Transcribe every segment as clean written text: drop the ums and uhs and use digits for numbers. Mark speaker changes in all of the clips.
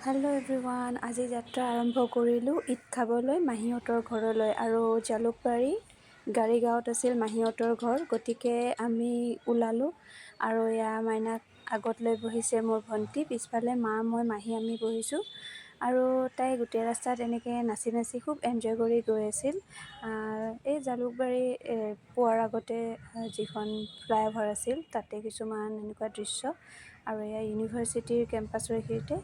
Speaker 1: Hello' everyone, আজি যাত্ৰা আৰম্ভ কৰিলোঁ ঈদ খাবলৈ মাহীহঁতৰ ঘৰলৈ। আৰু জালুকবাৰী গাড়ীগাঁৱত আছিল মাহীহঁতৰ ঘৰ, গতিকে আমি ওলালোঁ। আৰু এয়া মাইনাক আগত লৈ বহিছে মোৰ ভণ্টি, পিছফালে মা, মই, মাহী আমি বহিছোঁ। আৰু তাই গোটেই ৰাস্তাত এনেকৈ নাচি নাচি খুব এনজয় কৰি গৈ আছিল। এই জালুকবাৰী পোৱাৰ আগতে যিখন ফ্লাইঅভাৰ আছিল তাতে কিছুমান এনেকুৱা দৃশ্য। আৰু এয়া ইউনিভাৰ্চিটিৰ কেম্পাছৰ এইখিনিতে।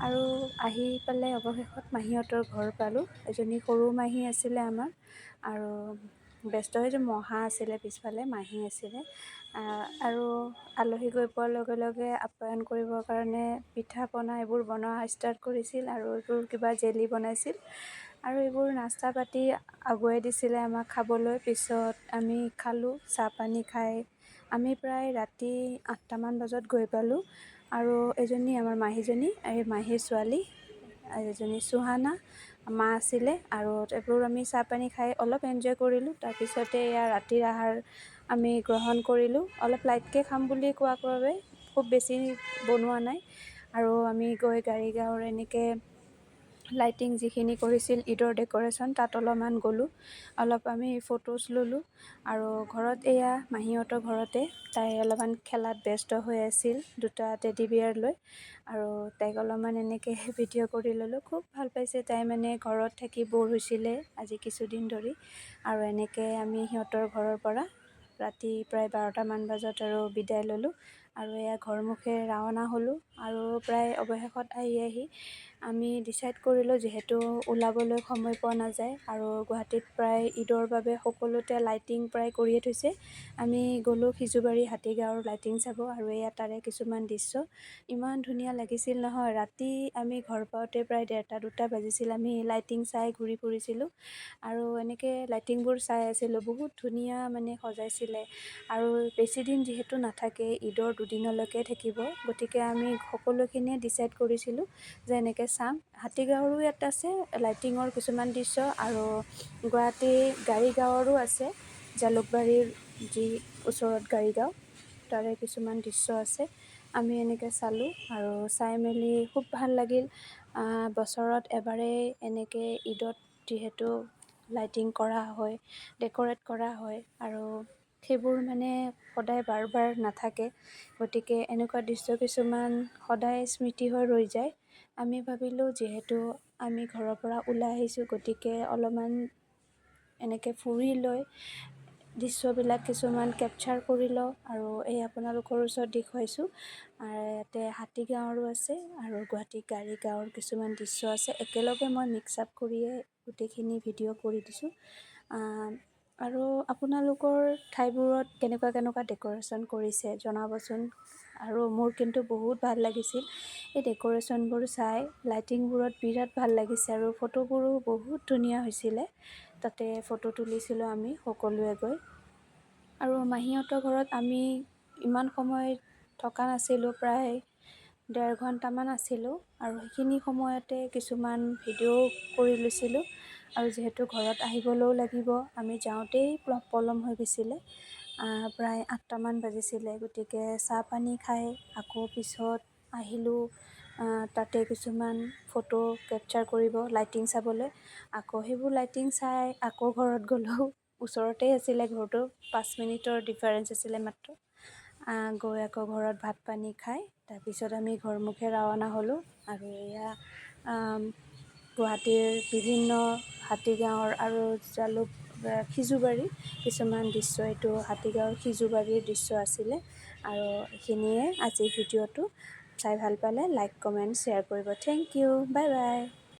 Speaker 1: আৰু আহি পেলাই অৱশেষত মাহীহঁতৰ ঘৰ পালোঁ। এজনী সৰু মাহী আছিলে আমাৰ, আৰু ব্যস্ত হৈ যে মহা আছিলে পিছফালে, মাহী আছিলে। আৰু আলহী গৈ পোৱাৰ লগে লগে আপ্যায়ন কৰিবৰ কাৰণে পিঠা পনা এইবোৰ বনোৱা ষ্টাৰ্ট কৰিছিল, আৰু এইবোৰ কিবা জেলি বনাইছিল, আৰু এইবোৰ নাস্তা পাতি আগুৱাই দিছিলে আমাক খাবলৈ। পিছত আমি খালোঁ, চাহ পানী খাই আমি প্ৰায় ৰাতি 8টামান বজাত গৈ পালোঁ। আৰু এজনী আমাৰ মাহীজনী, এই মাহীৰ ছোৱালী এজনী চুহানা মা আছিলে। আৰু এইবোৰ আমি চাহ পানী খাই অলপ এনজয় কৰিলোঁ। তাৰপিছতে এয়া ৰাতিৰ আহাৰ আমি গ্ৰহণ কৰিলোঁ, অলপ লাইটকৈ খাম বুলি কোৱাৰ বাবে, খুব বেছি বনোৱা নাই। আৰু আমি গৈ গাড়ীগাঁৱৰ এনেকৈ লাইটিং যিখিনি কৰিছিল ঈদৰ ডেক'ৰেশ্যন, তাত অলপমান গ'লোঁ, অলপ আমি ফটোজ ল'লোঁ। আৰু ঘৰত এয়া মাহীহঁতৰ ঘৰতে তাই অলপমান খেলাত ব্যস্ত হৈ আছিল, দুটা টেডি বিয়াৰ লৈ। আৰু তাইক অলপমান এনেকৈ ভিডিঅ' কৰি ল'লোঁ। খুব ভাল পাইছে তাই, মানে ঘৰত থাকি ব'ৰ হৈছিলে আজি কিছুদিন ধৰি। আৰু এনেকৈ আমি সিহঁতৰ ঘৰৰ পৰা ৰাতি প্ৰায় 12টামান বজাত আৰু বিদায় ল'লোঁ। আৰু এয়া ঘৰমুখে ৰাওনা হ'লোঁ। আৰু প্ৰায় অৱশেষত আহি আমি ডিচাইড কৰিলোঁ, যিহেতু ওলাবলৈ সময় পোৱা নাযায়, আৰু গুৱাহাটীত প্ৰায় ঈদৰ বাবে সকলোতে লাইটিং প্ৰায় কৰিয়ে থৈছে। আমি গ'লোঁ সিজুবাৰী হাতীগাঁৱৰ লাইটিং চাব, আৰু এয়া তাৰে কিছুমান দৃশ্য। ইমান ধুনীয়া লাগিছিল নহয়, ৰাতি আমি ঘৰ পাওঁতে প্ৰায় 1:30-2টা বাজিছিল। আমি লাইটিং চাই ঘূৰি ফুৰিছিলোঁ, আৰু এনেকৈ লাইটিংবোৰ চাই আছিলোঁ। বহুত ধুনীয়া মানে সজাইছিলে। আৰু বেছিদিন যিহেতু নাথাকে, ঈদৰ দুদিনলৈকে থাকিব, গতিকে আমি সকলোখিনিয়ে ডিচাইড কৰিছিলোঁ যে এনেকৈ চাম। হাতীগাঁৱৰো ইয়াত আছে লাইটিঙৰ কিছুমান দৃশ্য, আৰু গুৱাহাটী গাড়ীগাঁৱৰো আছে, জালুকবাৰীৰ যি ওচৰত গাড়ীগাঁও, তাৰে কিছুমান দৃশ্য আছে। আমি এনেকৈ চালোঁ, আৰু চাই মেলি খুব ভাল লাগিল। বছৰত এবাৰেই এনেকৈ ঈদত যিহেতু লাইটিং কৰা হয়, ডেক'ৰেট কৰা হয়, আৰু সেইবোৰ মানে সদায় বাৰ বাৰ নাথাকে, গতিকে এনেকুৱা দৃশ্য কিছুমান সদায় স্মৃতি হৈ ৰৈ যায়। আমি ভাবিলোঁ, যিহেতু আমি ঘৰৰ পৰা ওলাই আহিছোঁ, গতিকে অলপমান এনেকৈ ফুৰি লৈ দৃশ্যবিলাক কিছুমান কেপচাৰ কৰি লওঁ। আৰু এই আপোনালোকৰ ওচৰত দেখুৱাইছোঁ। আৰু ইয়াতে হাতীগাঁৱৰো আছে, আৰু গুৱাহাটী গাড়ীগাঁৱৰ কিছুমান দৃশ্য আছে। একেলগে মই মিক্স আপ কৰিয়ে গোটেইখিনি ভিডিঅ' কৰি দিছোঁ। আৰু আপোনালোকৰ ঠাইবোৰত কেনেকুৱা কেনেকুৱা ডেক'ৰেশ্যন কৰিছে জনাবচোন। আৰু মোৰ কিন্তু বহুত ভাল লাগিছিল এই ডেক'ৰেশ্যনবোৰ চাই, লাইটিংবোৰত বিৰাট ভাল লাগিছে, আৰু ফটোবোৰো বহুত ধুনীয়া হৈছিলে। তাতে ফটো তুলিছিলোঁ আমি সকলোৱে গৈ। আৰু মাহীহঁতৰ ঘৰত আমি ইমান সময় থকা নাছিলোঁ, প্ৰায় 1.5 ঘণ্টামান আছিলোঁ। আৰু সেইখিনি সময়তে কিছুমান ভিডিঅ' কৰি লৈছিলোঁ। আৰু যিহেতু ঘৰত আহিবলৈও লাগিব, আমি যাওঁতেই পলম হৈ গৈছিলে, প্ৰায় 8টামান বাজিছিলে। গতিকে চাহ পানী খাই আকৌ পিছত আহিলোঁ, তাতে কিছুমান ফটো কেপচাৰ কৰিব, লাইটিং চাবলৈ। আকৌ সেইবোৰ লাইটিং চাই আকৌ ঘৰত গ'লোঁ, ওচৰতেই আছিলে ঘৰটো, 5 মিনিটৰ ডিফাৰেঞ্চ আছিলে মাত্ৰ। গৈ আকৌ ঘৰত ভাত পানী খাই তাৰপিছত আমি ঘৰমুখে ৰাওনা হ'লোঁ। আৰু এয়া গুৱাহাটীৰ বিভিন্ন হাতীগাঁৱৰ আৰু সিজুবাৰী কিছুমান দৃশ্য, এইটো হাতীগাঁৱৰ সিজুবাৰীৰ দৃশ্য আছিলে। আৰু এইখিনিয়ে আজিৰ ভিডিঅ'টো। চাই ভাল পালে লাইক কমেণ্ট শ্বেয়াৰ কৰিব। Thank you, bye by.